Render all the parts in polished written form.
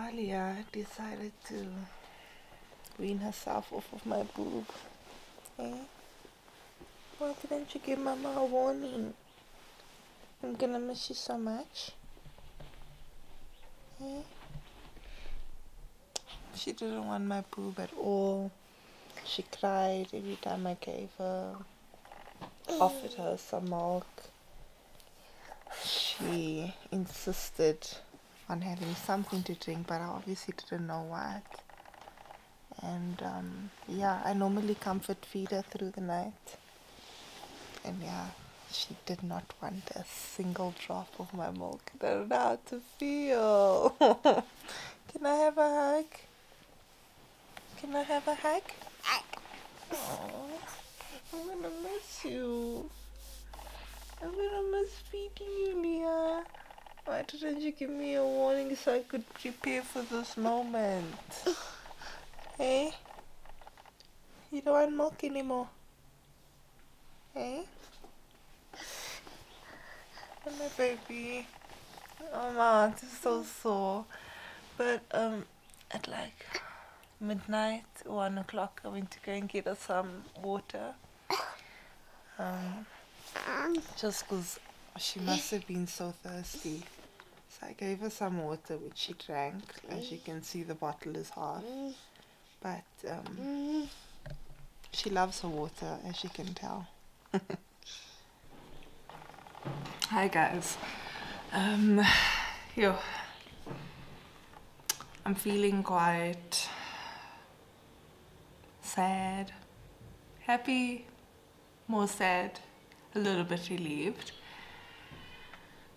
Alia decided to wean herself off of my boob. Eh? Why didn't you give Mama a warning? I'm gonna miss you so much. Eh? She didn't want my boob at all. She cried every time I gave her, offered her some milk. She insisted on having something to drink, but I obviously didn't know what. And yeah, I normally comfort feed her through the night. And yeah, she did not want a single drop of my milk. I don't know how to feel. Can I have a hug? Can I have a hug? Oh, I'm gonna miss you. I'm gonna miss feeding you, Leah. Why didn't you give me a warning so I could prepare for this moment? Hey? You don't want milk anymore? Hey? Oh, my baby. Oh, my heart is so sore. But, at like midnight, 1 o'clock, I went to go and get her some water. Just because she must have been so thirsty. So I gave her some water, which she drank. As you can see, the bottle is half. But she loves her water, as you can tell. Hi guys. Yo, I'm feeling quite sad, happy, more sad, a little bit relieved.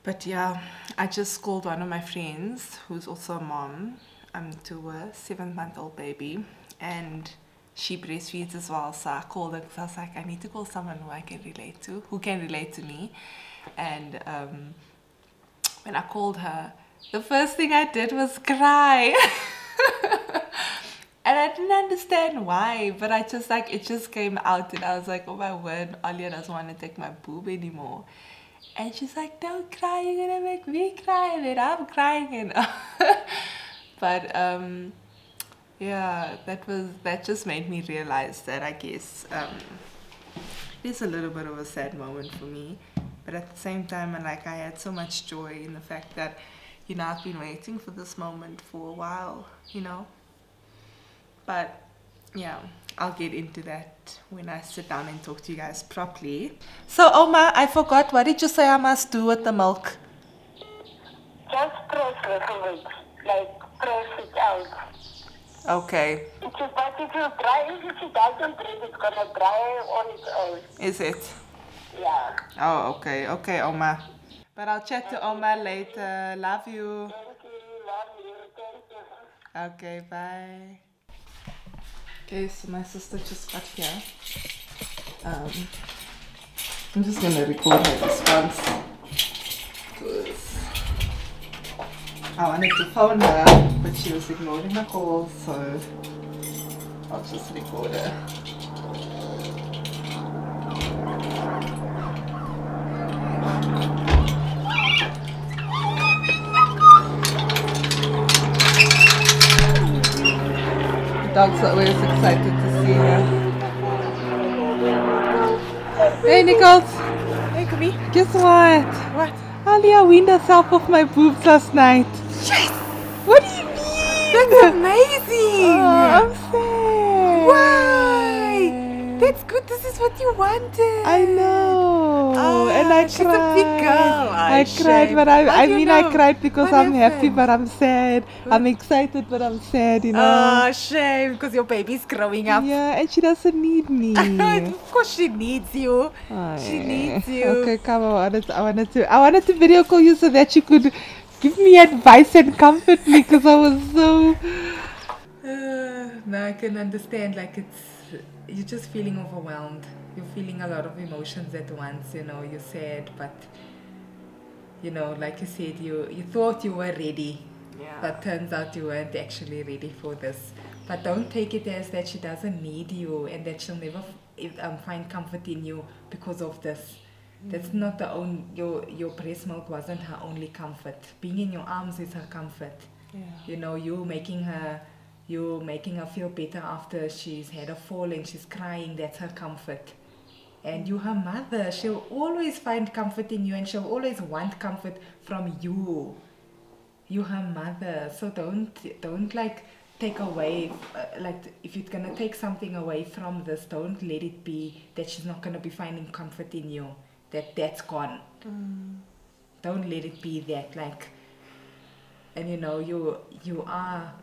But yeah, I just called one of my friends who's also a mom to a 7-month-old baby, and she breastfeeds as well. So I called her because I was like, I need to call someone who I can relate to, who can relate to me. And when I called her, the first thing I did was cry. And I didn't understand why, but I just like, it just came out, and I was like, oh my word, Alia doesn't want to take my boob anymore. And she's like, don't cry, you're gonna make me cry. And then I'm crying. And but yeah, that just made me realize that I guess it's a little bit of a sad moment for me. But at the same time, and like, I had so much joy in the fact that, you know, I've been waiting for this moment for a while, you know. But yeah, I'll get into that when I sit down and talk to you guys properly. So Oma, I forgot, what did you say I must do with the milk? Just press it, like press it out. Okay. But if you dry it, if it doesn't drink, it's gonna dry on its own. Is it? Yeah. Oh, okay. Okay, Oma. But I'll chat to Oma later. Love you. Thank you, love you, thank you. Okay, bye. Okay, so my sister just got here. I'm just gonna record her response because I wanted to phone her, but she was ignoring my calls, so I'll just record her. The dog's always excited to see her. Hey Nichols! Hey, come here. Guess what? What? Alia weaned herself off my boobs last night. Yes! What do you mean? That's amazing! Oh, I'm sad. Why? That's good. This is what you wanted. I know. Oh, and I she's cried. a big girl. I cried, but I cried because I'm happy, but I'm sad. I'm excited, but I'm sad, you know. Oh, shame, because your baby's growing up. Yeah, and she doesn't need me. Of course she needs you. She needs you. Okay, come on. I wanted to video call you so that you could give me advice and comfort me, because I was so... No, I can understand. Like, you're just feeling overwhelmed. You're feeling a lot of emotions at once. You know, you're sad, but you know, like you said, you thought you were ready, but turns out you weren't actually ready for this. But don't take it as that she doesn't need you and that she'll never find comfort in you because of this. That's not your breast milk wasn't her only comfort. Being in your arms is her comfort. Yeah. You know, you're making her feel better after she's had a fall and she's crying. That's her comfort. And you're her mother. She'll always find comfort in you, and she'll always want comfort from you. You're her mother. So don't like take away, like if you're gonna take something away from this, don't let it be that she's not gonna be finding comfort in you. That's gone. Don't let it be that, like. And you know, you are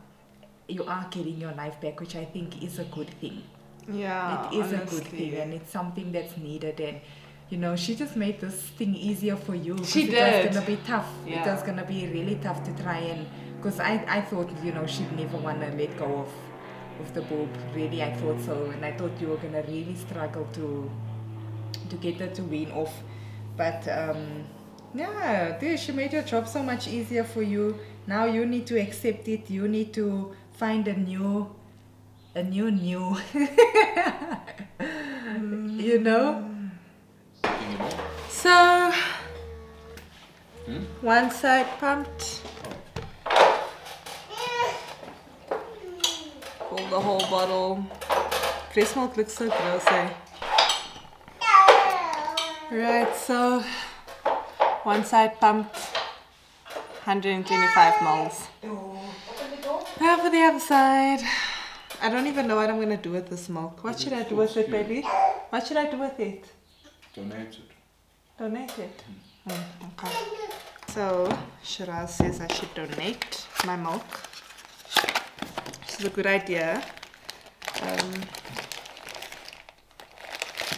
getting your life back, which I think is a good thing. Yeah, It is honestly. a good thing, and it's something that's needed. And you know, she just made this thing easier for you. She It did. was gonna be tough. Yeah. It was gonna be really tough to try, and because I thought, you know, she'd never wanna let go of the boob. Really, I thought so, and I thought you were gonna really struggle to get her to wean off. But yeah, dude, she made your job so much easier for you. Now you need to accept it. You need to find a new. You know. So, one side pumped. Pull the whole bottle. Breast milk looks so gross, eh? Right, so one side pumped, 125 mils. Now for the other side. I don't even know what I'm gonna do with this milk. What should I do with it, baby? What should I do with it? Donate it. Donate it. Okay. So Shiraz says I should donate my milk. Which is a good idea.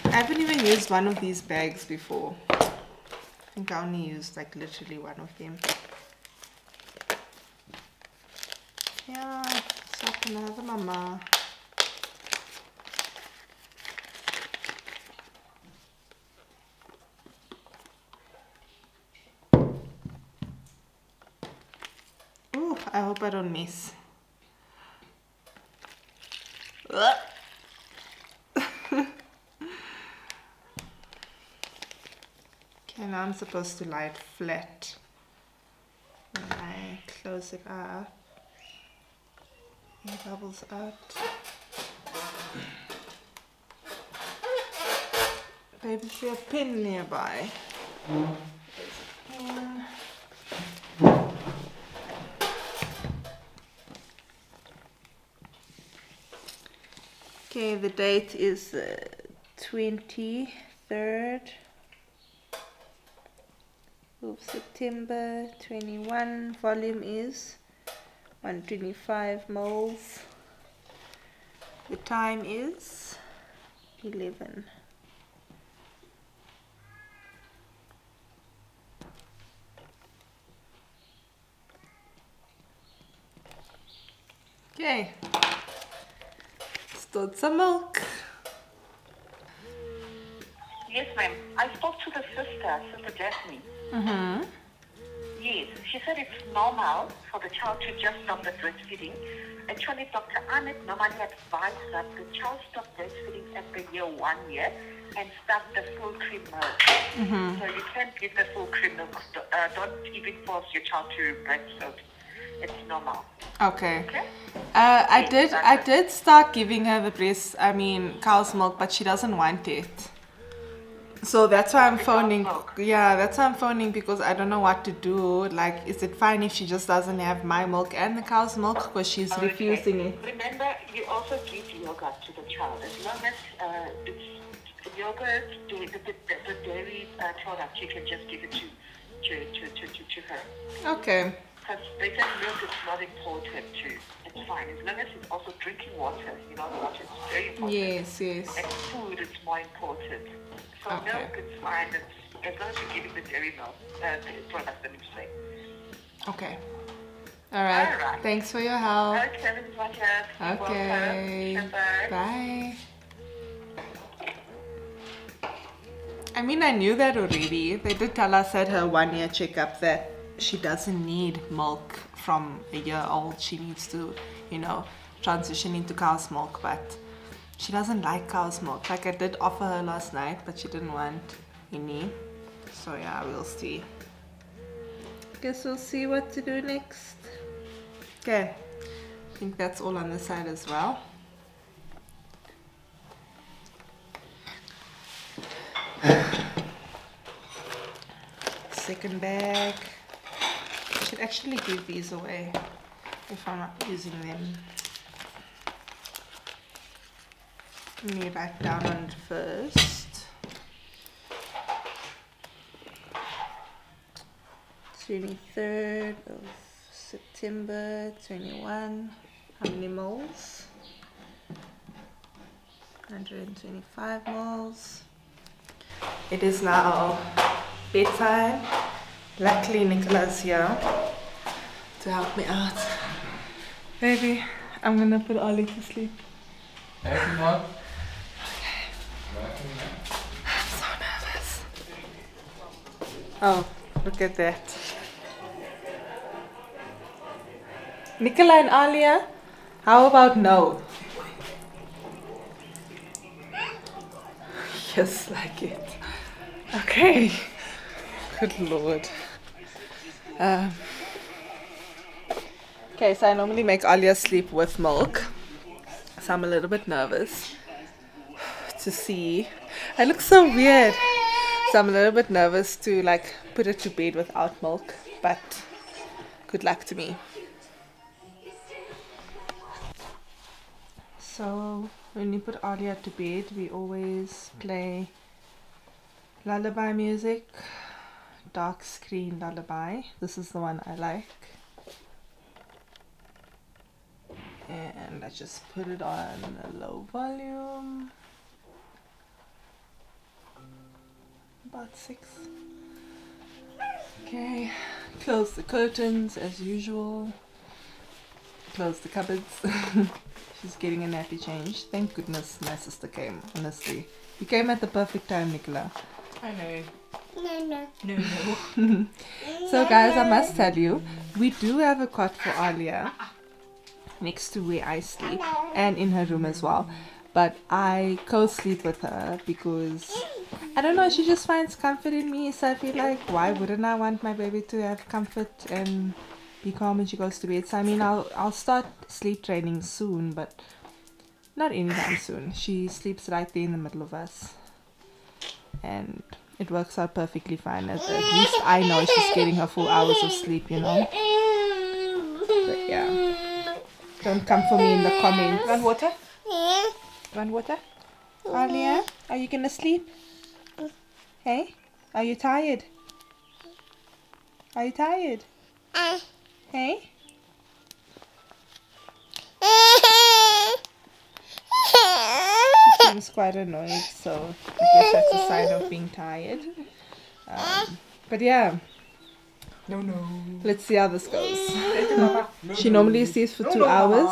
I haven't even used one of these bags before. I think I only used like literally one of them. Yeah, stop another mama. Ooh, I hope I don't miss. Okay, now I'm supposed to lie it flat. When I close it up, it bubbles out. Baby, is there a pin nearby? There's a pin. Okay, the date is 23rd of September 21. Volume is 125 mils. The time is 11. Okay. Stored some milk. Yes, ma'am. I spoke to the sister, Sister Daphne. Mm-hmm. Yes, she said it's normal for the child to just stop the breastfeeding. Actually, Dr. Ahmed normally advised that the child stop breastfeeding at the year 1 year and start the full cream milk. So you can't give the full cream milk. Don't even force your child to breastfeed. It's normal. Okay. Okay? I did start giving her the cow's milk, but she doesn't want it. So that's why I'm phoning. Yeah, that's why I'm phoning, because I don't know what to do. Like, is it fine if she just doesn't have my milk and the cow's milk, because she's refusing it? Remember, you also give yogurt to the child. As long as it's yogurt, the dairy product, you can just give it to her. Okay. Because they said milk is not important too. It's fine. As long as it's also drinking water. You know, the water is very important. Yes, yes. And food is more important. So Okay. milk is fine. As long as you're giving the dairy milk, the product, let me say. Okay. All right. All right. Thanks for your help. Okay, Ms. Rogers. Okay. Welcome. Bye. Bye. I mean, I knew that already. They did tell us at her 1 year checkup that she doesn't need milk from a year old. She needs to, transition into cow's milk, but she doesn't like cow's milk. Like, I did offer her last night, but she didn't want any. So yeah, we'll see. Guess we'll see what to do next. Okay, I think that's all on this side as well. Second bag. I should actually give these away if I'm not using them. Let me write down on it first. 23rd of September 21. How many moles? 125 moles. It is now bedtime. Luckily Nicola's here to help me out. Baby, I'm gonna put Ollie to sleep. Everything on? I'm so nervous. Oh, look at that. Nicola and Alia, how about no? Yes, like it. Okay. Good Lord. Okay, so I normally make Alia sleep with milk. So I'm a little bit nervous to see. I look so weird. So I'm a little bit nervous to like put her to bed without milk. But good luck to me. So when you put Alia to bed, we always play lullaby music, dark screen lullaby. This is the one I like. And I just put it on a low volume. About 6. Okay, close the curtains as usual. Close the cupboards. She's getting a nappy change. Thank goodness my sister came, honestly. You came at the perfect time, Nicola. I know. No. So guys, I must tell you, we do have a cot for Alia next to where I sleep and in her room as well. But I co-sleep with her because, I don't know, she just finds comfort in me. So I feel like, why wouldn't I want my baby to have comfort and be calm when she goes to bed? So I mean, I'll start sleep training soon, but not anytime soon. She sleeps right there in the middle of us. And it works out perfectly fine. At least I know she's getting her full hours of sleep, you know. But yeah. Don't come for me in the comments. Want water? Want water? Alia, are you gonna sleep? Hey? Are you tired? Are you tired? Hey? She seems quite annoyed, so I guess that's a sign of being tired. But yeah. No. Let's see how this goes. She normally sleeps for 2 hours.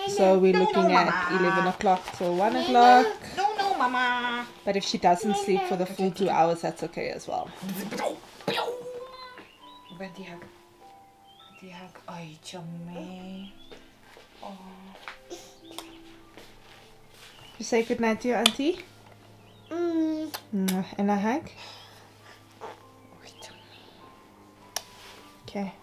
So we're looking at 11 o'clock till 1 o'clock. No, mama. But if she doesn't sleep for the full 2 hours, that's okay as well. Wat die hak uit, me. Oh. You say goodnight to your auntie? And a hug? Okay.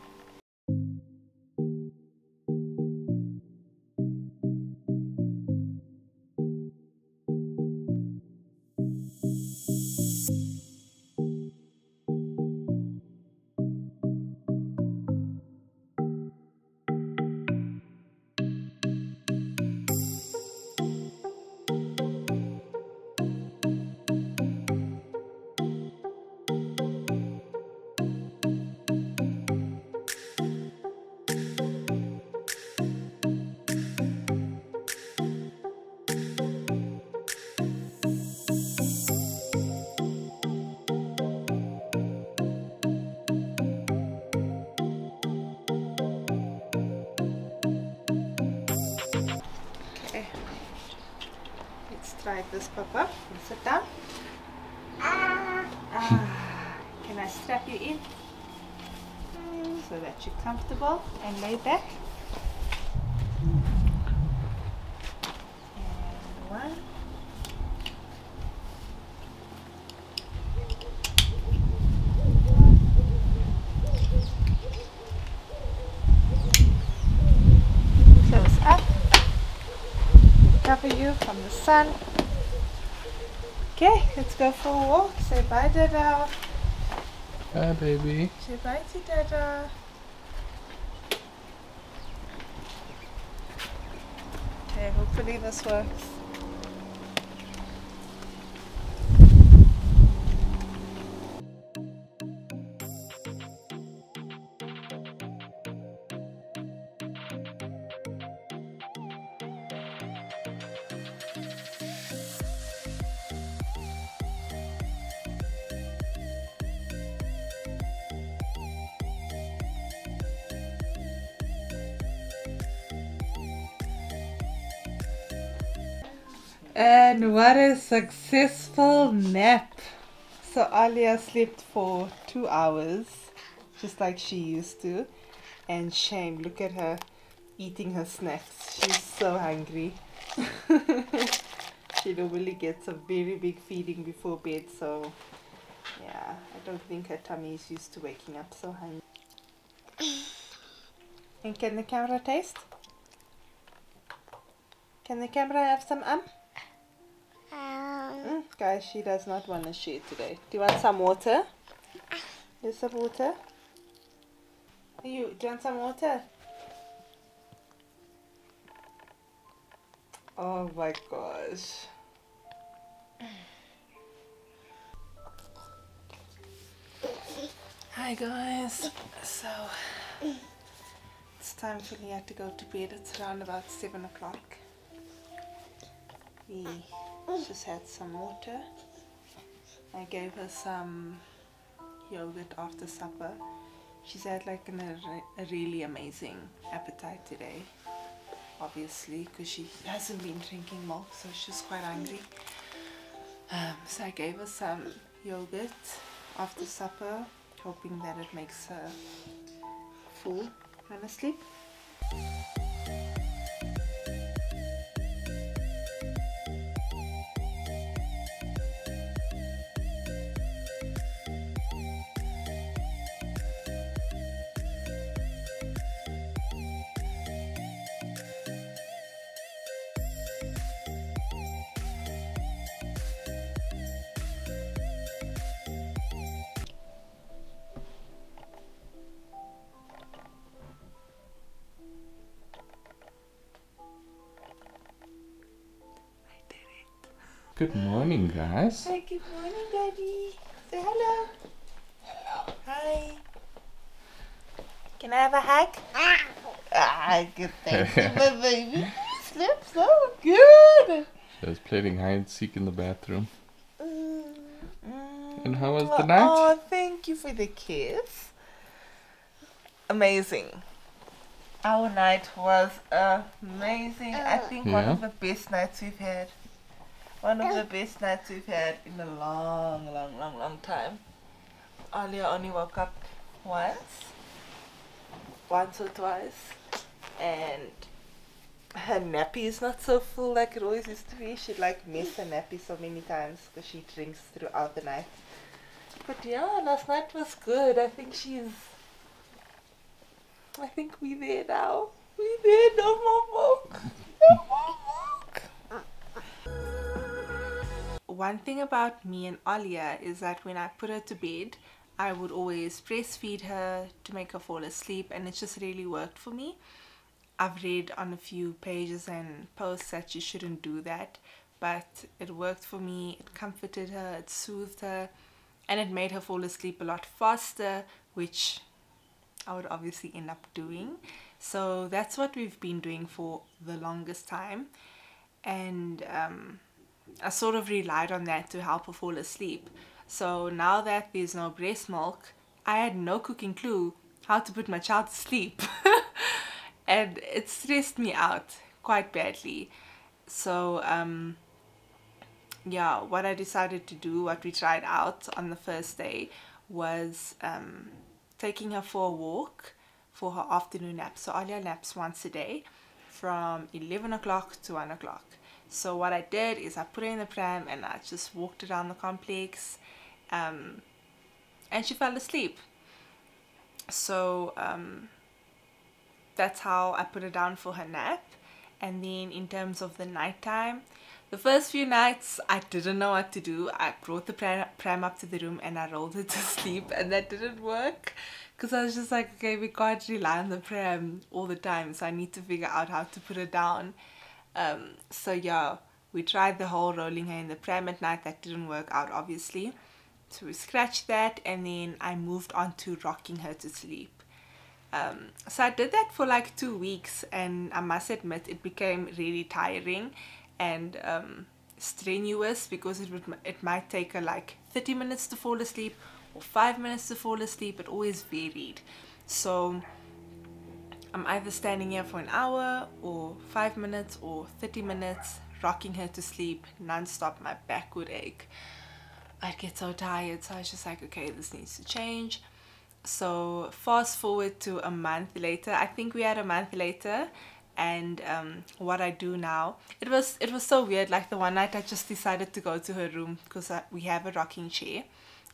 Try this, Papa. Sit down. Can I strap you in so that you're comfortable and lay back? And 1. cover you from the sun. Okay, let's go for a walk. Say bye, Dada. Hi, baby. Say bye to Dada. Okay, hopefully this works. And what a successful nap. So Alia slept for 2 hours, just like she used to. And shame, look at her eating her snacks. She's so hungry. She normally gets a very big feeding before bed, so yeah, I don't think her tummy is used to waking up so hungry. And can the camera taste? Can the camera have some Guys, she does not want to share today. Do you want some water? Here's some water. Do you want some water? Oh my gosh. Hi guys. So it's time for Leah to go to bed. It's around about 7 o'clock. We just had some water. I gave her some yogurt after supper. She's had like a really amazing appetite today, obviously, because she hasn't been drinking milk, so she's quite hungry. So I gave her some yogurt after supper, hoping that it makes her full. Wanna sleep? Good morning, guys. Hi, good morning, Daddy. Say hello. Hello. Hi. Can I have a hug? Good, thank you, my baby. You slept so good. She was playing hide and seek in the bathroom. And how was the night? Oh, thank you for the kiss. Amazing. Our night was amazing. I think one of the best nights we've had. One of the best nights we've had in a long time. Alia only woke up once or twice, and her nappy is not so full like it always used to be. She'd like miss her nappy so many times because she drinks throughout the night. But yeah, last night was good. I think we're there now. We're there, no more milk. No more milk. One thing about me and Alia is that when I put her to bed, I would always breastfeed her to make her fall asleep, and it just really worked for me. I've read on a few pages and posts that you shouldn't do that, but it worked for me. It comforted her, it soothed her, and it made her fall asleep a lot faster, which I would obviously end up doing. So that's what we've been doing for the longest time, and I sort of relied on that to help her fall asleep. So now that there's no breast milk, I had no cooking clue how to put my child to sleep. And it stressed me out quite badly. So yeah, what I decided to do, what we tried out on the first day, was taking her for a walk for her afternoon nap. So Alia naps once a day from 11 o'clock to 1 o'clock. So what I did is I put her in the pram and I just walked around the complex, and she fell asleep. So that's how I put her down for her nap. And then in terms of the nighttime, the first few nights I didn't know what to do. I brought the pram up to the room and I rolled it to sleep, and that didn't work because I was just like, okay, we can't rely on the pram all the time, so I need to figure out how to put it down. So yeah, we tried the whole rolling her in the pram at night. That didn't work out, obviously, so we scratched that, and then I moved on to rocking her to sleep. So I did that for like 2 weeks, and I must admit it became really tiring and strenuous, because it might take her like 30 minutes to fall asleep or 5 minutes to fall asleep. It always varied. So I'm either standing here for an hour or 5 minutes or 30 minutes rocking her to sleep non-stop. My back would ache. I'd get so tired, so I was just like, okay, this needs to change. So fast forward to a month later, I think we had a month later, and what I do now, it was so weird. Like the one night I just decided to go to her room because we have a rocking chair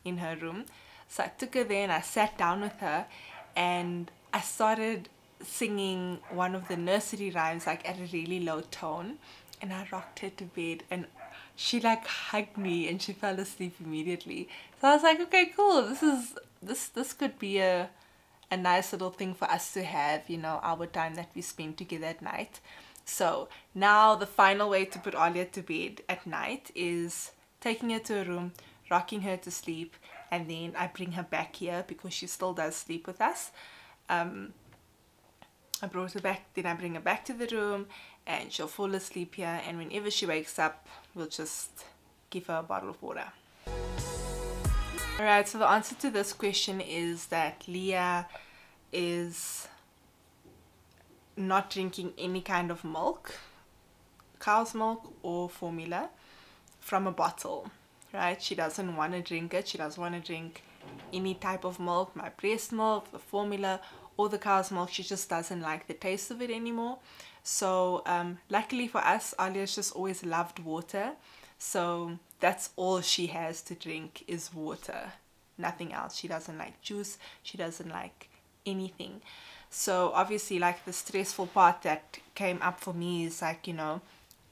in her room. So I took her there and I sat down with her, and I started singing one of the nursery rhymes like at a really low tone, and I rocked her to bed, and she like hugged me and she fell asleep immediately. So I was like, okay, cool, this could be a nice little thing for us to have, you know, our time that we spend together at night. So now the final way to put Alia to bed at night is taking her to a room, rocking her to sleep, and then I bring her back here because she still does sleep with us. I brought her back, then I bring her back to the room, and she'll fall asleep here, and whenever she wakes up, we'll just give her a bottle of water. Alright, so the answer to this question is that Leah is not drinking any kind of milk, cow's milk or formula, from a bottle, right? She doesn't want to drink it. She doesn't want to drink any type of milk, my breast milk, the formula, or the cow's milk. She just doesn't like the taste of it anymore. So luckily for us, Alia's just always loved water, so that's all she has to drink is water, nothing else. She doesn't like juice, she doesn't like anything. So obviously, like, the stressful part that came up for me is like, you know,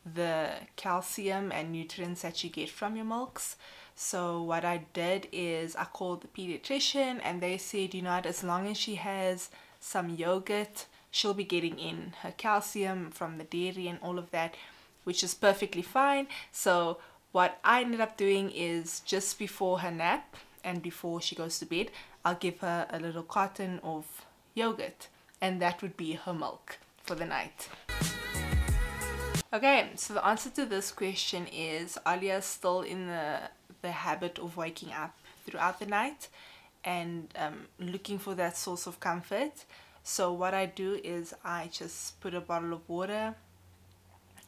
the calcium and nutrients that you get from your milks. So what I did is I called the pediatrician, and they said, you know what, as long as she has some yogurt, she'll be getting in her calcium from the dairy and all of that, which is perfectly fine. So what I ended up doing is just before her nap and before she goes to bed, I'll give her a little carton of yogurt, and that would be her milk for the night. Okay, so the answer to this question is Alia's still in the habit of waking up throughout the night and looking for that source of comfort. So what I do is I just put a bottle of water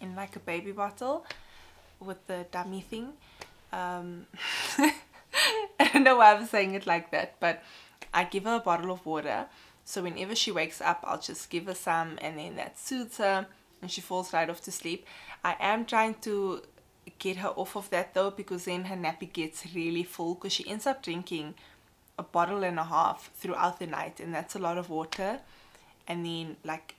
in like a baby bottle with the dummy thing. I don't know why I'm saying it like that, but I give her a bottle of water. So whenever she wakes up, I'll just give her some, and then that soothes her and she falls right off to sleep. I am trying to get her off of that though, because then her nappy gets really full, because she ends up drinking a bottle and a half throughout the night, and that's a lot of water. And then like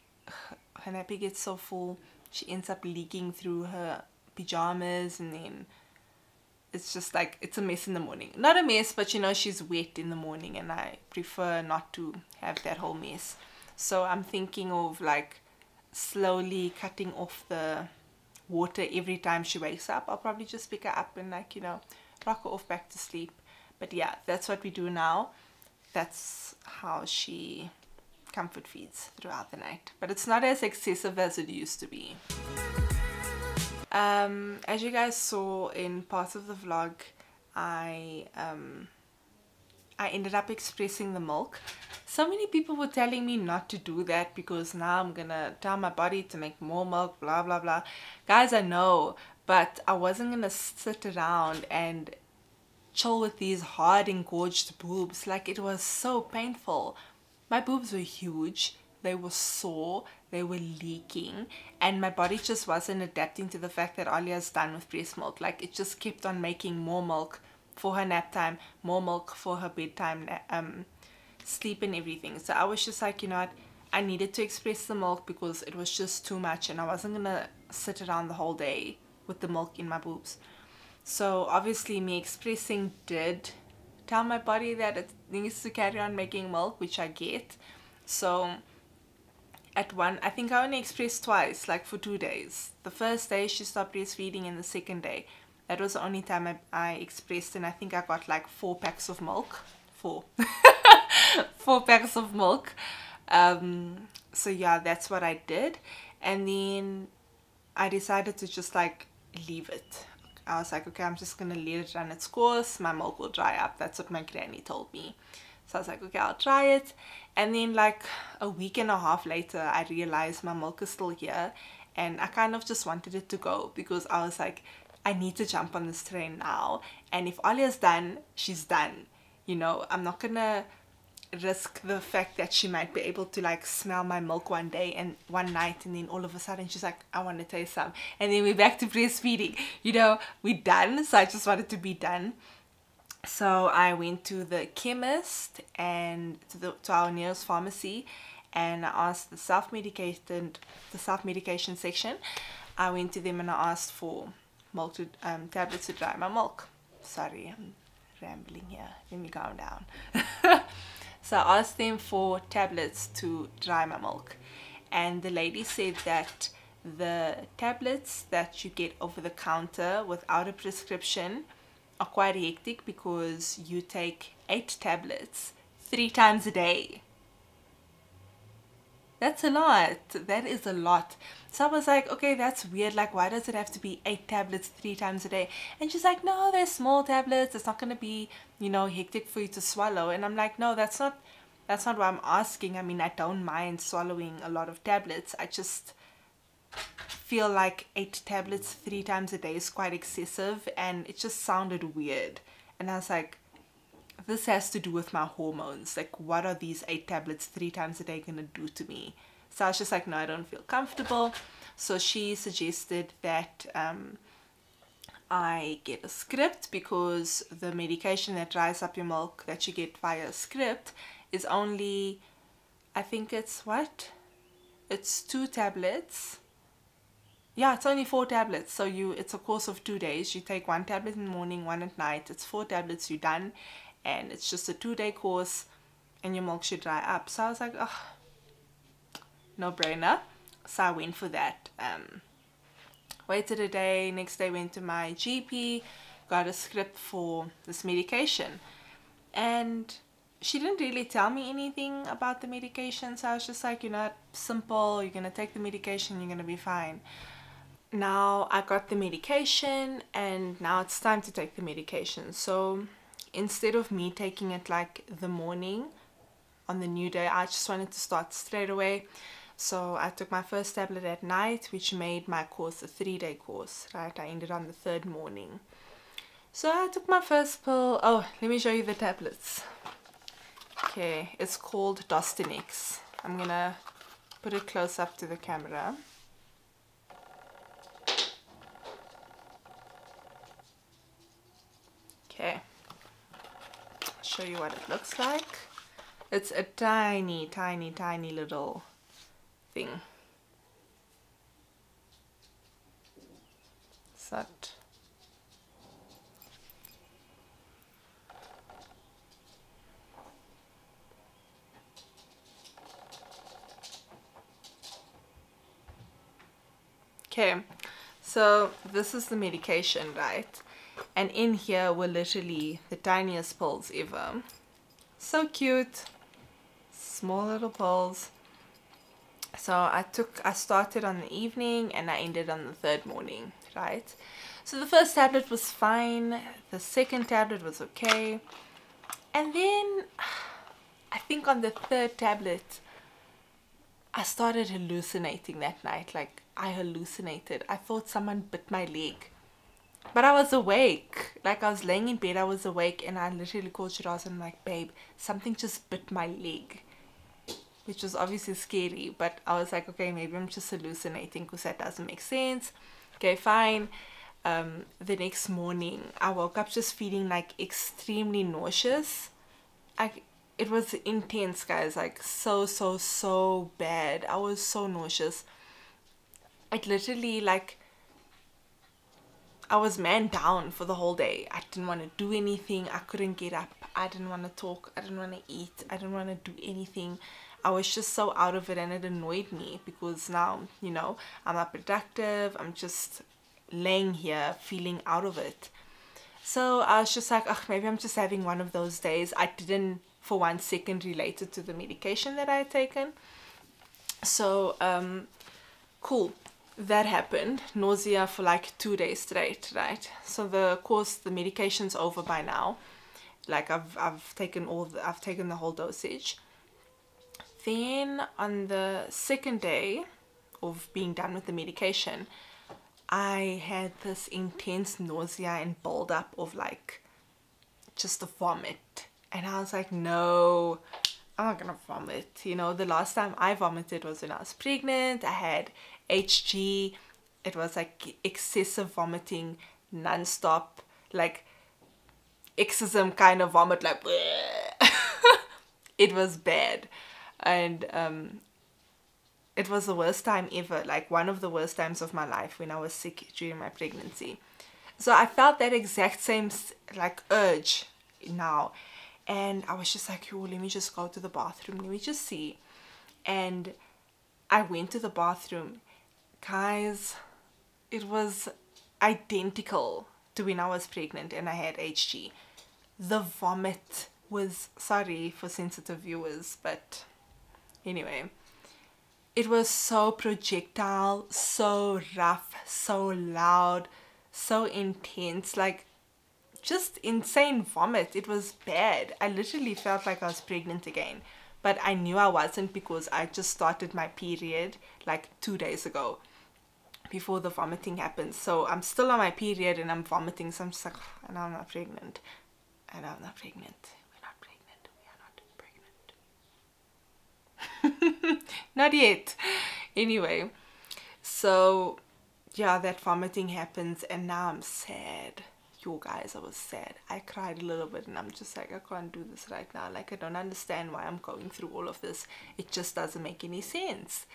her nappy gets so full, she ends up leaking through her pajamas, and then it's just like, it's a mess in the morning. Not a mess, but you know, she's wet in the morning, and I prefer not to have that whole mess. So I'm thinking of like slowly cutting off the water every time she wakes up. I'll probably just pick her up and, like, you know, rock her off back to sleep. But yeah, that's what we do now. That's how she comfort feeds throughout the night, but it's not as excessive as it used to be. As you guys saw in parts of the vlog, I ended up expressing the milk. So many people were telling me not to do that because now I'm gonna tell my body to make more milk, blah blah blah. Guys, I know, but I wasn't gonna sit around and chill with these hard engorged boobs. Like, it was so painful. My boobs were huge, they were sore, they were leaking, and my body just wasn't adapting to the fact that Alia's done with breast milk. Like, it just kept on making more milk for her nap time, more milk for her bedtime sleep and everything. So I was just like, you know what, I needed to express the milk because it was just too much and I wasn't gonna sit around the whole day with the milk in my boobs. So obviously me expressing did tell my body that it needs to carry on making milk, which I get. So I think I only expressed twice, like for 2 days. The first day she stopped breastfeeding, and the second day, that was the only time I expressed, and I think I got like 4 packs of milk. 4 packs of milk. So yeah, that's what I did. And then I decided to just like leave it. I was like, okay, I'm just gonna let it run its course, my milk will dry up. That's what my granny told me. So I was like, okay, I'll try it. And then like a week and a half later, I realized my milk is still here, and I kind of just wanted it to go because I was like, I need to jump on this train now, and if Alia's done, she's done. You know, I'm not gonna risk the fact that she might be able to like smell my milk one day and one night, and then all of a sudden she's like, I want to taste some, and then we're back to breastfeeding. You know, we're done. So I just wanted to be done. So I went to the chemist and to our nearest pharmacy, and I asked the self-medication section. I went to them and I asked for milk to, tablets to dry my milk. Sorry, I'm rambling here. Let me calm down. So I asked them for tablets to dry my milk, and the lady said that the tablets that you get over the counter without a prescription are quite hectic because you take 8 tablets 3 times a day. That's a lot. That is a lot. So I was like, okay, that's weird. Like, why does it have to be 8 tablets 3 times a day? And she's like, no, they're small tablets. It's not going to be, you know, hectic for you to swallow. And I'm like, no, that's not what I'm asking. I mean, I don't mind swallowing a lot of tablets. I just feel like 8 tablets 3 times a day is quite excessive, and it just sounded weird. And I was like, this has to do with my hormones. Like, what are these 8 tablets 3 times a day gonna do to me? So I was just like, no, I don't feel comfortable. So she suggested that I get a script, because the medication that dries up your milk that you get via a script is only, I think it's it's 2 tablets. Yeah, it's only 4 tablets. So it's a course of 2 days. You take 1 tablet in the morning, 1 at night. It's 4 tablets, you're done. And it's just a 2-day course, and your milk should dry up. So I was like, oh, no brainer. So I went for that. Waited a day. Next day went to my GP, got a script for this medication. And she didn't really tell me anything about the medication. So I was just like, you know, simple. You're going to take the medication. You're going to be fine. Now I got the medication, and now it's time to take the medication. So instead of me taking it like the morning on the new day, I just wanted to start straight away. So I took my first tablet at night, which made my course a 3-day course, right? I ended on the 3rd morning. So I took my first pill. Oh, let me show you the tablets. Okay, it's called Dostinex. I'm gonna put it close up to the camera. Okay, I'll show you what it looks like. It's a tiny, tiny, tiny little thing. So okay, so this is the medication, right? And in here were literally the tiniest pills ever. So cute. Small little pills. So I started on the evening and I ended on the 3rd morning, right? So the first tablet was fine. The second tablet was okay. And then I think on the 3rd tablet, I started hallucinating that night. Like, I hallucinated. I thought someone bit my leg. But I was awake. Like, I was laying in bed, I was awake, and I literally called Shiraz and I'm like, babe, something just bit my leg. Which was obviously scary, but I was like, okay, maybe I'm just hallucinating because that doesn't make sense. Okay, fine. The next morning, I woke up just feeling like extremely nauseous. it was intense, guys, like so bad. I was so nauseous. It literally, like, I was man down for the whole day. I didn't want to do anything. I couldn't get up. I didn't want to talk. I didn't want to eat. I didn't want to do anything. I was just so out of it, and it annoyed me because now, you know, I'm not productive. I'm just laying here feeling out of it. So I was just like, oh, maybe I'm just having one of those days. I didn't for 1 second relate it to the medication that I had taken. So cool, that happened. Nausea for like 2 days straight, right? So the medication's over by now. Like I've taken the whole dosage. Then on the second day of being done with the medication, I had this intense nausea and build-up of like just a vomit. And I was like, no, I'm not gonna vomit. You know, the last time I vomited was when I was pregnant. I had HG. It was like excessive vomiting, non-stop, like exorcism kind of vomit, like it was bad. And it was the worst time ever, like one of the worst times of my life when I was sick during my pregnancy. So I felt that exact same like urge now, and I was just like, oh, let me just go to the bathroom, let me just see. And I went to the bathroom, guys. It was identical to when I was pregnant and I had HG. The vomit was, sorry for sensitive viewers, but anyway, it was so projectile, so rough, so loud, so intense, like just insane vomit. It was bad. I literally felt like I was pregnant again, but I knew I wasn't because I just started my period like 2 days ago before the vomiting happened. So I'm still on my period and I'm vomiting, so I'm just like, oh, and I'm not pregnant. And I'm not pregnant. We're not pregnant. We are not pregnant. Not yet. Anyway, so yeah, that vomiting happens and now I'm sad. Yo guys, I was sad. I cried a little bit and I'm just like, I can't do this right now. Like, I don't understand why I'm going through all of this. It just doesn't make any sense.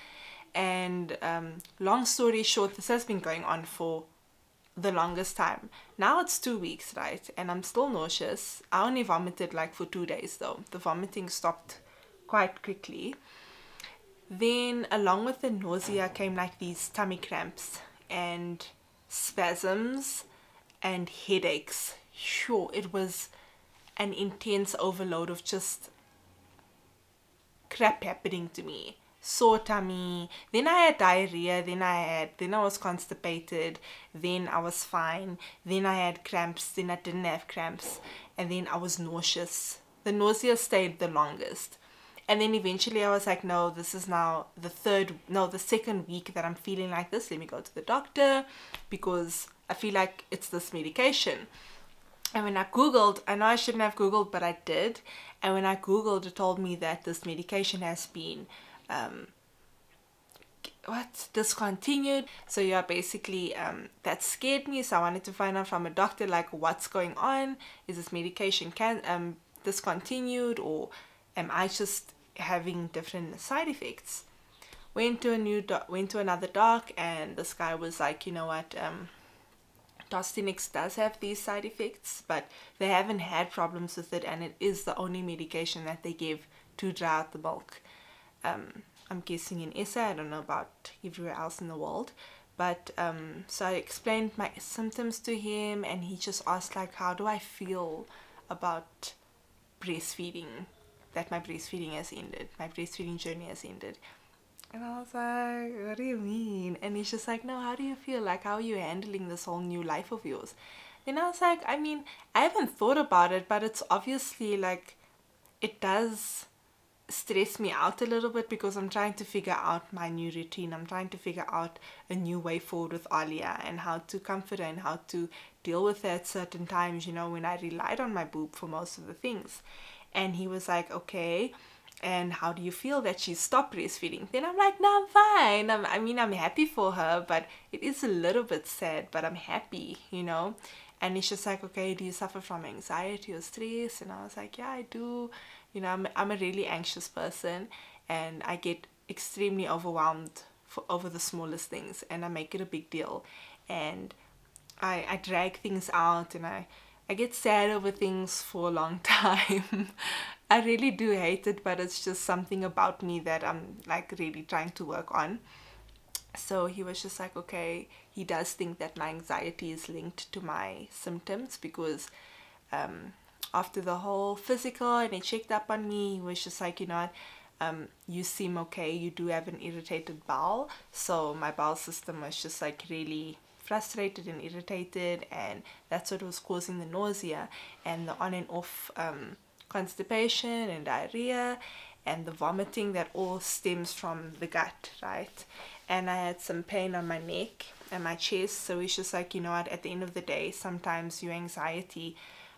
And long story short, this has been going on for the longest time. Now it's 2 weeks, right? And I'm still nauseous. I only vomited like for 2 days though. The vomiting stopped quite quickly. Then along with the nausea came like these tummy cramps and spasms and headaches. Sure, it was an intense overload of just crap happening to me. Sore tummy, then I had diarrhea, then I was constipated, then I was fine, then I had cramps, then I didn't have cramps, and then I was nauseous. The nausea stayed the longest. And then eventually I was like, no, this is now the second week that I'm feeling like this. Let me go to the doctor because I feel like it's this medication. And when I Googled, I know I shouldn't have Googled, but I did. And when I Googled, it told me that this medication has been discontinued. So yeah, basically that scared me. So I wanted to find out from a doctor, like, what's going on. Is this medication discontinued, or am I just having different side effects? Went to another doc, and this guy was like, you know what, Dostinix does have these side effects, but they haven't had problems with it, and it is the only medication that they give to dry out the milk. I'm guessing in SA, I don't know about everywhere else in the world, but so I explained my symptoms to him, and he just asked like, how do I feel about breastfeeding, that my breastfeeding has ended, my breastfeeding journey has ended. And I was like, what do you mean? And he's just like, no, how do you feel? Like, how are you handling this whole new life of yours? Then I was like, I mean, I haven't thought about it, but it's obviously like, it does stress me out a little bit because I'm trying to figure out my new routine. I'm trying to figure out a new way forward with Alia and how to comfort her and how to deal with her at certain times, you know, when I relied on my boob for most of the things. And he was like, okay, and how do you feel that she stopped breastfeeding? Then I'm like, no, I'm fine. I'm happy for her, but it is a little bit sad, but I'm happy, you know. And he's just like, okay, do you suffer from anxiety or stress? And I was like, yeah, I do. You know, I'm a really anxious person, and I get extremely overwhelmed over the smallest things, and I make it a big deal. And I drag things out, and I get sad over things for a long time. I really do hate it, but it's just something about me that I'm like really trying to work on. So he was just like, okay, he does think that my anxiety is linked to my symptoms, because after the whole physical and he checked up on me, he was just like, you know what, you seem okay, you do have an irritated bowel. So my bowel system was just like really frustrated and irritated, and that's what was causing the nausea and the on and off constipation and diarrhea and the vomiting that all stems from the gut, right? And I had some pain on my neck and my chest. So it's just like, you know what, at the end of the day, sometimes your anxiety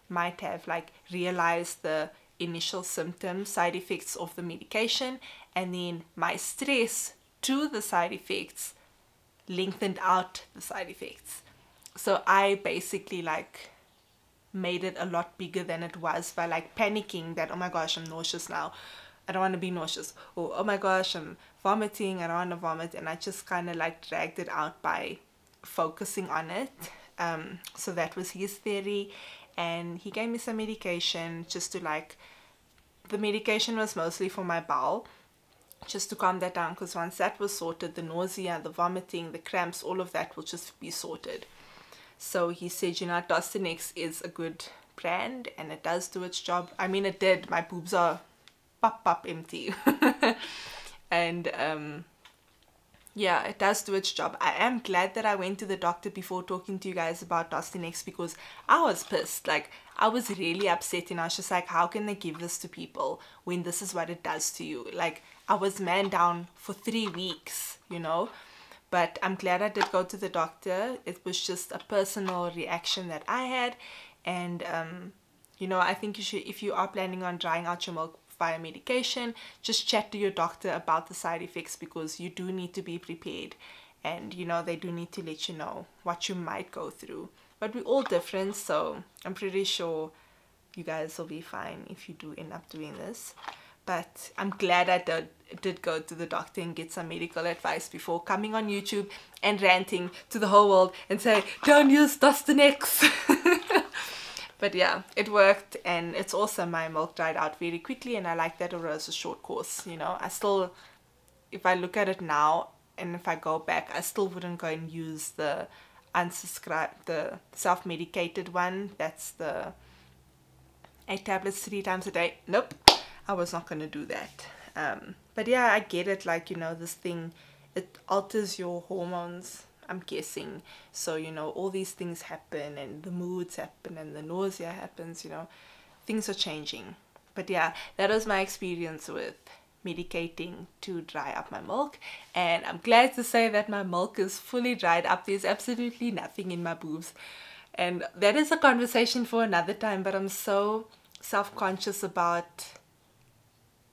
might have like realized the initial symptoms, side effects of the medication, and then my stress to the side effects lengthened out the side effects. So I basically like made it a lot bigger than it was by like panicking that, oh my gosh, I'm nauseous now, I don't want to be nauseous, or oh my gosh, I'm vomiting, I don't want to vomit. And I just kind of like dragged it out by focusing on it. So that was his theory, and he gave me some medication just to like, the medication was mostly for my bowel, just to calm that down, because once that was sorted, the nausea, the vomiting, the cramps, all of that will just be sorted. So he said, you know, Dostinex is a good brand and it does do its job. I mean, it did. My boobs are pop empty. And yeah, it does do its job. I am glad that I went to the doctor before talking to you guys about Dostinex, because I was pissed. Like, I was really upset, and I was just like, how can they give this to people when this is what it does to you? Like, I was man down for 3 weeks, you know. But I'm glad I did go to the doctor. It was just a personal reaction that I had. And you know, I think you should, if you are planning on drying out your milk via medication, just chat to your doctor about the side effects, because you do need to be prepared, and you know, they do need to let you know what you might go through. But we're all different, so I'm pretty sure you guys will be fine if you do end up doing this. But I'm glad I did go to the doctor and get some medical advice before coming on YouTube and ranting to the whole world and say, don't use Dostinex. But yeah, it worked, and it's awesome. My milk dried out very quickly, and I like that it was a short course. You know, I still, if I look at it now and if I go back, I still wouldn't go and use the the self-medicated one. That's the 8 tablets 3 times a day. Nope, I was not going to do that. But yeah, I get it. Like, you know, this thing, it alters your hormones, I'm guessing. So, you know, all these things happen, and the moods happen, and the nausea happens, you know, things are changing. But yeah, that was my experience with medicating to dry up my milk, and I'm glad to say that my milk is fully dried up. There's absolutely nothing in my boobs, and that is a conversation for another time. But I'm so self-conscious about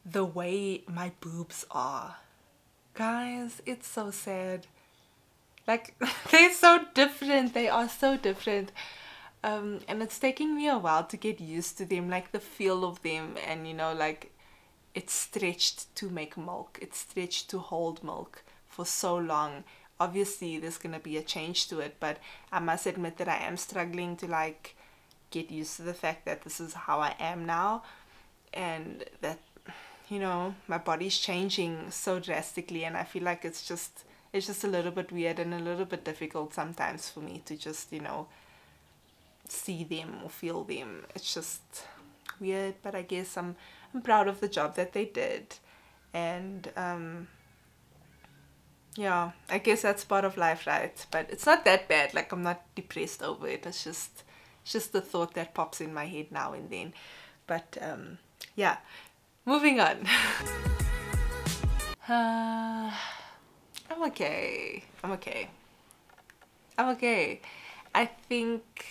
the way my boobs are, guys. It's so sad. Like, they're so different. They are so different. And it's taking me a while to get used to them, like the feel of them. And you know, like, it's stretched to make milk, it's stretched to hold milk for so long. Obviously there's gonna be a change to it, but I must admit that I am struggling to like get used to the fact that this is how I am now, and that, you know, my body's changing so drastically, and I feel like it's just a little bit weird and a little bit difficult sometimes for me to just, you know, see them or feel them. It's just weird, but I guess I'm proud of the job that they did. And yeah, I guess that's part of life, right? But it's not that bad. Like, I'm not depressed over it. It's just the thought that pops in my head now and then. But yeah, moving on. I'm okay. I think,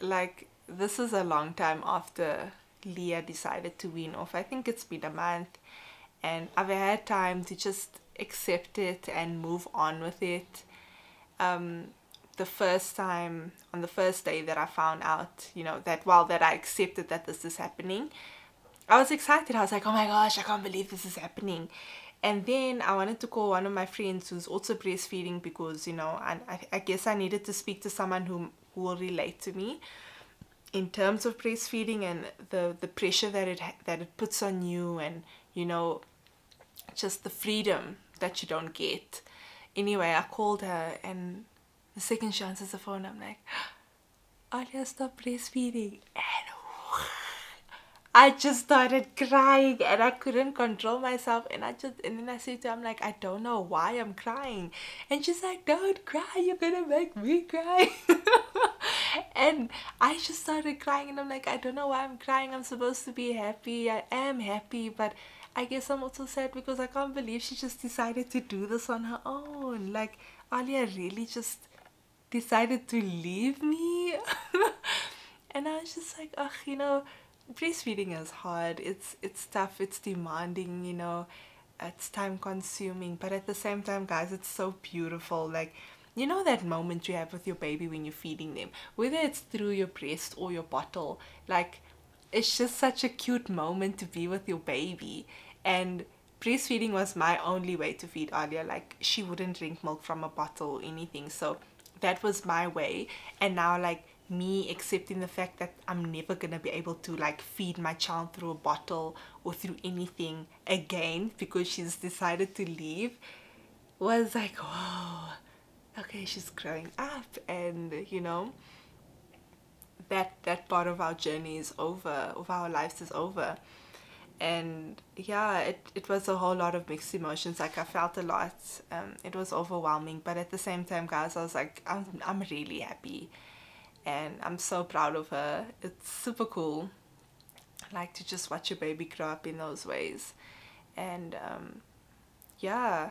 like, this is a long time after Leah decided to wean off. I think it's been a month, and I've had time to just accept it and move on with it. the first time, on the first day that I found out, you know, that that I accepted that this is happening, I was excited. I was like, oh my gosh, I can't believe this is happening. And then I wanted to call one of my friends who's also breastfeeding, because, you know, I guess I needed to speak to someone who will relate to me in terms of breastfeeding and the pressure that it puts on you, and, you know, just the freedom that you don't get. Anyway, I called her, and the second she answers the phone, I'm like, Alia, stop breastfeeding. And I just started crying, and I couldn't control myself, and then I said to her, I'm like, I don't know why I'm crying. And she's like, don't cry, you're gonna make me cry. And I just started crying, and I'm like, I don't know why I'm crying. I'm supposed to be happy. I am happy, but I guess I'm also sad because I can't believe she just decided to do this on her own. Like, Alia really just decided to leave me. And I was just like, ugh, you know, breastfeeding is hard. It's tough, it's demanding, you know, it's time consuming, but at the same time, guys, it's so beautiful. Like, you know, that moment you have with your baby when you're feeding them, whether it's through your breast or your bottle, like, it's just such a cute moment to be with your baby. And breastfeeding was my only way to feed Alia. Like, she wouldn't drink milk from a bottle or anything, so that was my way. And now, like, me accepting the fact that I'm never gonna be able to, like, feed my child through a bottle or through anything again because she's decided to leave, was like, whoa, okay, she's growing up. And, you know, that part of our journey is over, of our lives is over. And yeah, it was a whole lot of mixed emotions. Like, I felt a lot. It was overwhelming, but at the same time, guys, I was like, I'm really happy, and I'm so proud of her. It's super cool, like, to just watch your baby grow up in those ways. And yeah,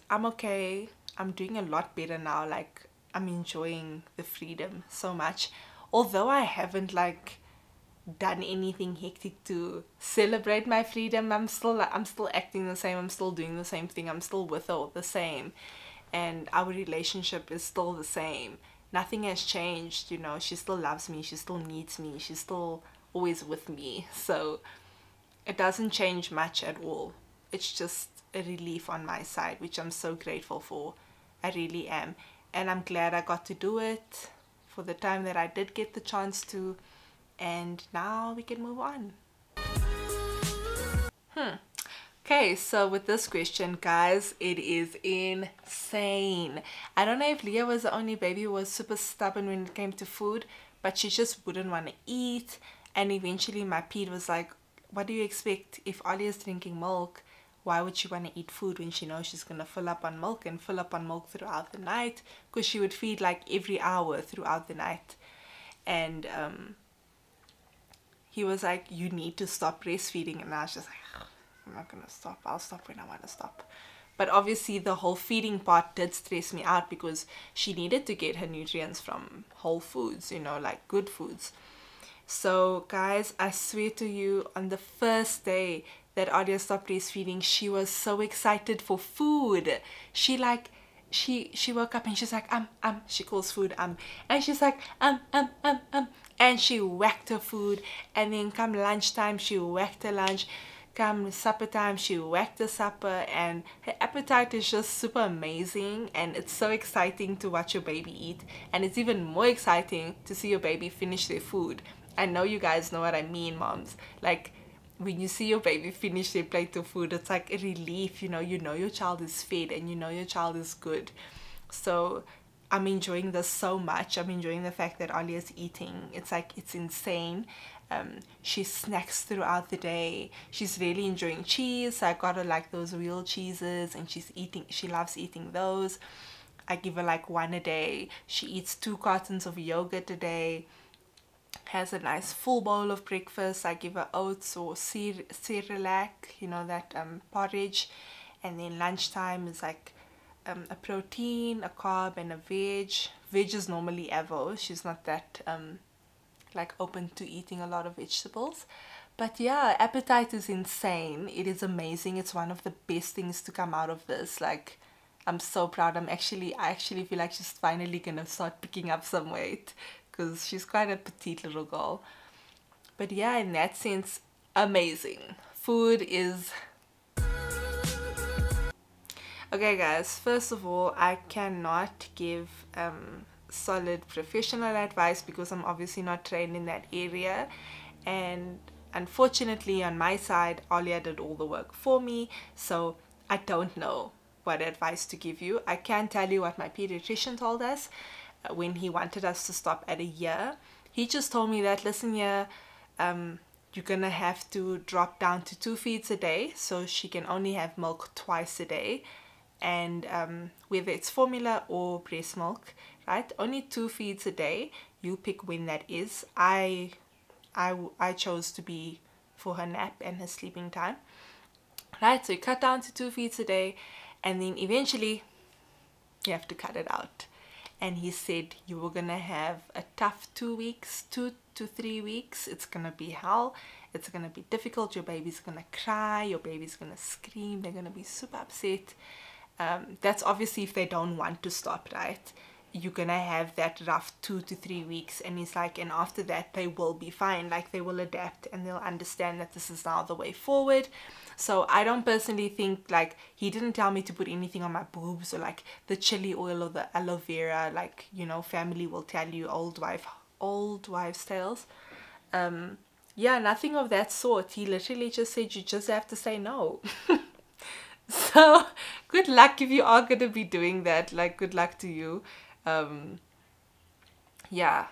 I'm okay. I'm doing a lot better now. Like, I'm enjoying the freedom so much, although I haven't, like, done anything hectic to celebrate my freedom. I'm still acting the same. I'm still doing the same thing. I'm still with her the same, and our relationship is still the same. Nothing has changed, you know. She still loves me, she still needs me, she's still always with me. So it doesn't change much at all. It's just a relief on my side, which I'm so grateful for. I really am. And I'm glad I got to do it for the time that I did get the chance to. And now we can move on. Okay, so with this question, guys, it is insane. I don't know if Leah was the only baby who was super stubborn when it came to food, but she just wouldn't want to eat. And eventually my Pete was like, what do you expect? If Alia is drinking milk, why would she want to eat food when she knows she's going to fill up on milk and fill up on milk throughout the night? Because she would feed like every hour throughout the night. And he was like, you need to stop breastfeeding. And I was just like, I'm not gonna stop. I'll stop when I want to stop. But obviously the whole feeding part did stress me out because she needed to get her nutrients from whole foods, you know, like good foods. So guys, I swear to you, on the first day that Alia stopped breastfeeding, she was so excited for food. She woke up and she's like, she calls food, and she's like, and she whacked her food. And then come lunchtime, she whacked her lunch. Come supper time, she whacked her supper. And her appetite is just super amazing, and it's so exciting to watch your baby eat. And it's even more exciting to see your baby finish their food. I know you guys know what I mean, moms. Like, when you see your baby finish their plate of food, it's like a relief. You know your child is fed, and you know your child is good. So I'm enjoying this so much. I'm enjoying the fact that Alia's eating. It's like, it's insane. She snacks throughout the day. She's really enjoying cheese. So I got her like those real cheeses, and she loves eating those. I give her like one a day. She eats 2 cartons of yogurt a day. Has a nice full bowl of breakfast. I give her oats or cerelac, you know, that porridge. And then lunchtime is like a protein, a carb, and a veg. Veg is normally avo. She's not that like open to eating a lot of vegetables. But yeah, appetite is insane. It is amazing. It's one of the best things to come out of this. Like, I'm so proud. I actually feel like she's finally gonna start picking up some weight, because she's quite a petite little girl. But yeah, in that sense, amazing. Food is... Okay guys, first of all, I cannot give solid professional advice because I'm obviously not trained in that area, and unfortunately on my side Alia did all the work for me, so I don't know what advice to give you. I can tell you what my pediatrician told us when he wanted us to stop at a year. He just told me that, listen here, you're gonna have to drop down to 2 feeds a day, so she can only have milk twice a day, and whether it's formula or breast milk, right, only 2 feeds a day. You pick when that is. I chose to be for her nap and her sleeping time, right? So you cut down to 2 feeds a day, and then eventually you have to cut it out. And he said you were gonna have a tough 2 weeks, 2 to 3 weeks. It's gonna be hell. It's gonna be difficult. Your baby's gonna cry, your baby's gonna scream, they're gonna be super upset. That's obviously if they don't want to stop, right? You're gonna have that rough 2 to 3 weeks, and he's like, and after that they will be fine. Like, they will adapt and they'll understand that this is now the way forward. So I don't personally think, like, he didn't tell me to put anything on my boobs or like the chili oil or the aloe vera, like, you know, family will tell you, old wives tales. Yeah, nothing of that sort. He literally just said you just have to say no. So good luck if you are going to be doing that. Like, good luck to you. Yeah,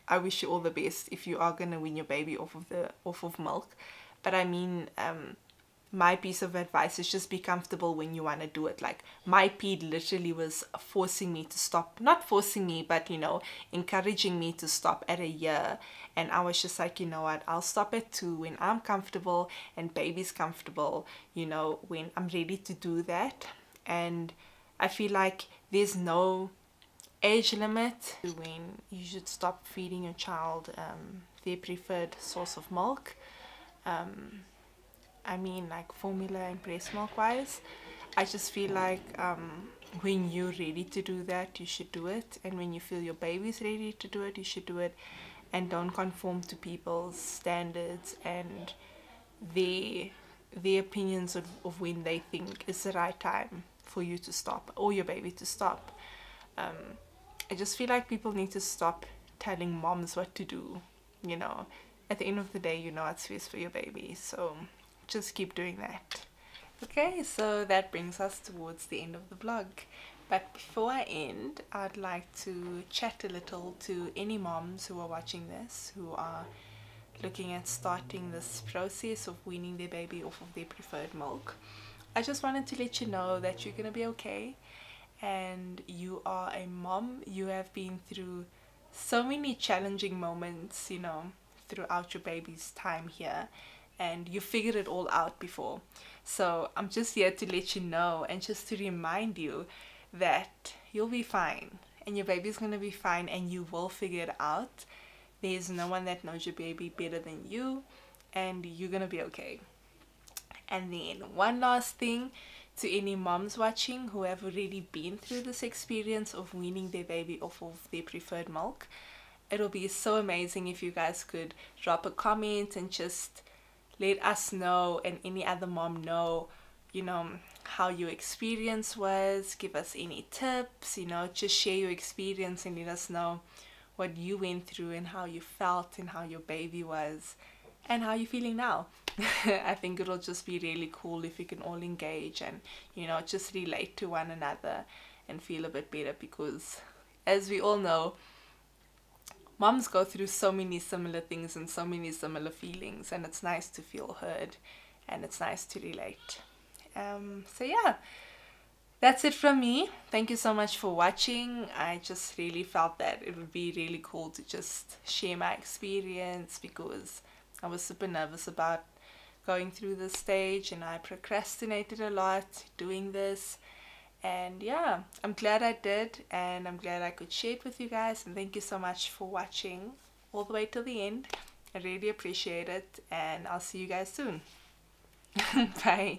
I wish you all the best if you are going to win your baby off of milk. But I mean, my piece of advice is just be comfortable when you want to do it. Like, my ped literally was forcing me to stop, not forcing me, but, you know, encouraging me to stop at a year. And I was just like, you know what, I'll stop at 2 when I'm comfortable and baby's comfortable, you know, when I'm ready to do that. And I feel like there's no age limit when you should stop feeding your child their preferred source of milk. I mean, like formula and breast milk wise, I just feel like when you're ready to do that, you should do it. And when you feel your baby's ready to do it, you should do it. And don't conform to people's standards and their opinions of when they think is the right time for you to stop or your baby to stop. I just feel like people need to stop telling moms what to do. You know, at the end of the day, you know what's best for your baby. So just keep doing that. Okay, so that brings us towards the end of the vlog. But before I end, I'd like to chat a little to any moms who are watching this, who are looking at starting this process of weaning their baby off of their preferred milk. I just wanted to let you know that you're gonna be okay, and you are a mom. You have been through so many challenging moments, you know, throughout your baby's time here, and you figured it all out before. So I'm just here to let you know and just to remind you that you'll be fine, and your baby's gonna be fine, and you will figure it out. There's no one that knows your baby better than you, and you're gonna be okay. And then one last thing to any moms watching who have already been through this experience of weaning their baby off of their preferred milk, it'll be so amazing if you guys could drop a comment and just let us know and any other mom know, you know, how your experience was. Give us any tips, you know, just share your experience and let us know what you went through and how you felt and how your baby was and how you're feeling now. I think it'll just be really cool if we can all engage and, you know, just relate to one another and feel a bit better, because as we all know, moms go through so many similar things and so many similar feelings, and it's nice to feel heard and it's nice to relate. So yeah, that's it from me. Thank you so much for watching. I just really felt that it would be really cool to just share my experience, because I was super nervous about going through this stage and I procrastinated a lot doing this. And yeah, I'm glad I did, and I'm glad I could share it with you guys. And thank you so much for watching all the way till the end. I really appreciate it, and I'll see you guys soon. Bye.